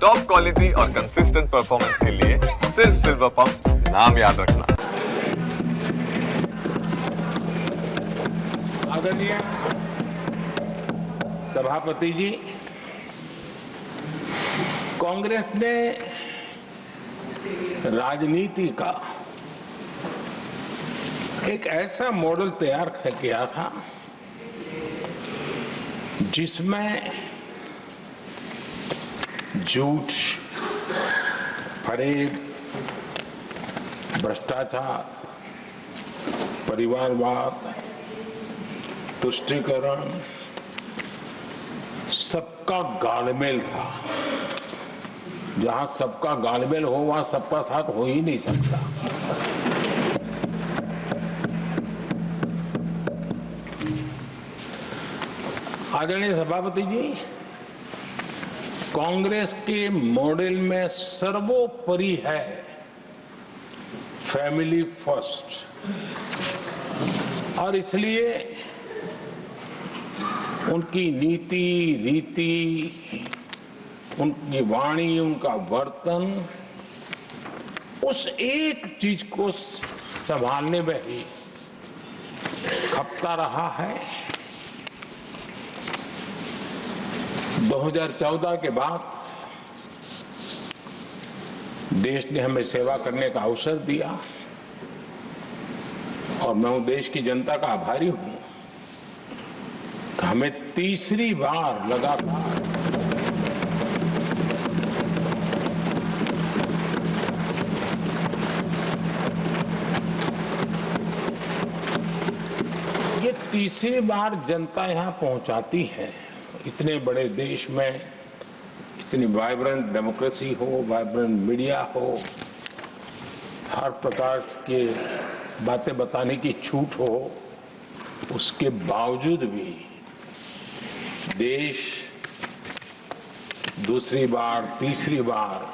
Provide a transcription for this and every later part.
Top quality और consistent performance के लिए सिर्फ सिल्वर पंप नाम याद रखना। आदरणीय सभापति जी, कांग्रेस ने राजनीति का एक ऐसा मॉडल तैयार किया था जिसमें झूठ, फरेब, भ्रष्टाचार, परिवारवाद, तुष्टीकरण, सबका गालमेल था। जहां सबका गालमेल हो वहां सबका साथ हो ही नहीं सकता। आदरणीय सभापति जी, कांग्रेस के मॉडल में सर्वोपरि है फैमिली फर्स्ट, और इसलिए उनकी नीति, रीति, उनकी वाणी, उनका वर्तन उस एक चीज को संभालने में ही खपता रहा है। 2014 के बाद देश ने हमें सेवा करने का अवसर दिया और मैं उस देश की जनता का आभारी हूं। हमें तीसरी बार लगातार तीसरी बार जनता यहां पहुंचाती है। इतने बड़े देश में इतनी वाइब्रेंट डेमोक्रेसी हो, वाइब्रेंट मीडिया हो, हर प्रकार के बातें बताने की छूट हो, उसके बावजूद भी देश दूसरी बार, तीसरी बार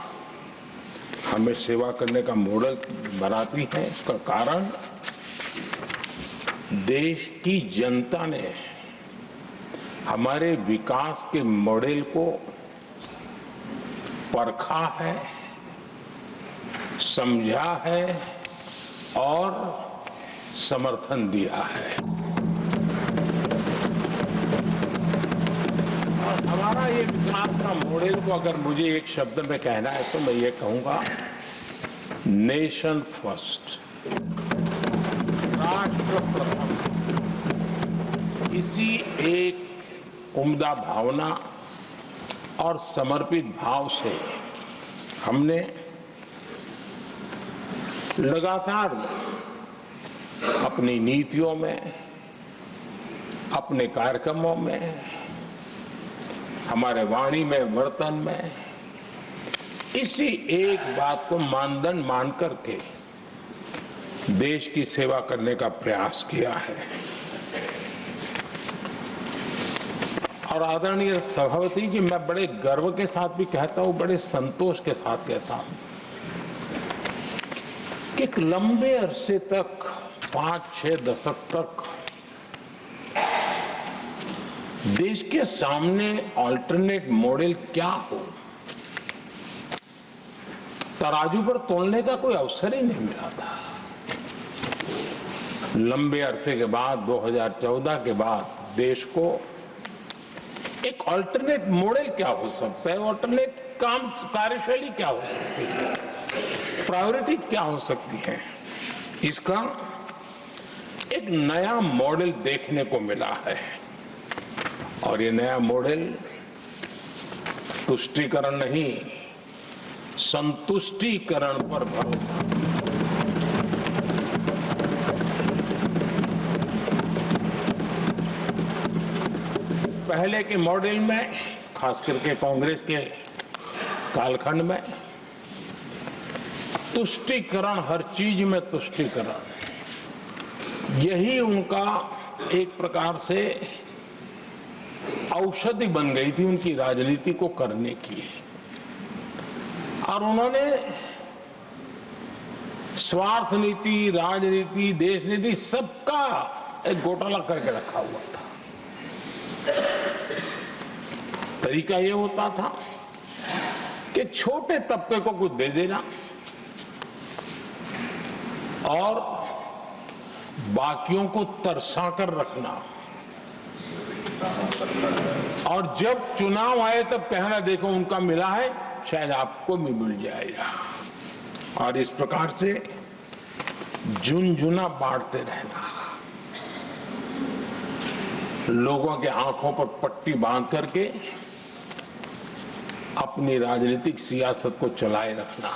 हमें सेवा करने का मॉडल बनाती है। इसका कारण देश की जनता ने हमारे विकास के मॉडल को परखा है, समझा है और समर्थन दिया है। और हमारा ये विकास का मॉडल को अगर मुझे एक शब्द में कहना है तो मैं ये कहूंगा, नेशन फर्स्ट, राष्ट्र प्रथम। इसी एक उम्दा भावना और समर्पित भाव से हमने लगातार अपनी नीतियों में, अपने कार्यक्रमों में, हमारे वाणी में, वर्तन में इसी एक बात को मानदंड मान करके देश की सेवा करने का प्रयास किया है। और आदरणीय सभापति जी, मैं बड़े गर्व के साथ भी कहता हूं, बड़े संतोष के साथ कहता हूं कि एक लंबे अरसे तक, 5-6 दशक तक देश के सामने अल्टरनेट मॉडल क्या हो, तराजू पर तोलने का कोई अवसर ही नहीं मिला था। लंबे अरसे के बाद, 2014 के बाद देश को एक अल्टरनेट मॉडल क्या हो सकता है, अल्टरनेट कार्यशैली क्या हो सकती है, प्रायोरिटीज क्या हो सकती है, इसका एक नया मॉडल देखने को मिला है। और ये नया मॉडल तुष्टीकरण नहीं, संतुष्टीकरण पर भरोसा। पहले के मॉडल में, खास करके कांग्रेस के कालखंड में, तुष्टीकरण, हर चीज में तुष्टीकरण, यही उनका एक प्रकार से औषधि बन गई थी उनकी राजनीति को करने की। और उन्होंने स्वार्थ नीति, राजनीति, देश नीति सबका एक घोटाला करके रखा हुआ था। तरीका ये होता था कि छोटे तबके को कुछ दे देना और बाकियों को तरसा कर रखना, और जब चुनाव आए तब कहना देखो उनका मिला है, शायद आपको भी मिल जाएगा। और इस प्रकार से झुनझुना बांटते रहना, लोगों के आंखों पर पट्टी बांध करके अपनी राजनीतिक सियासत को चलाए रखना,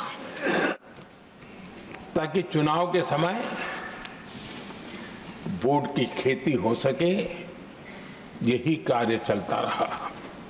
ताकि चुनाव के समय वोट की खेती हो सके। यही कार्य चलता रहा।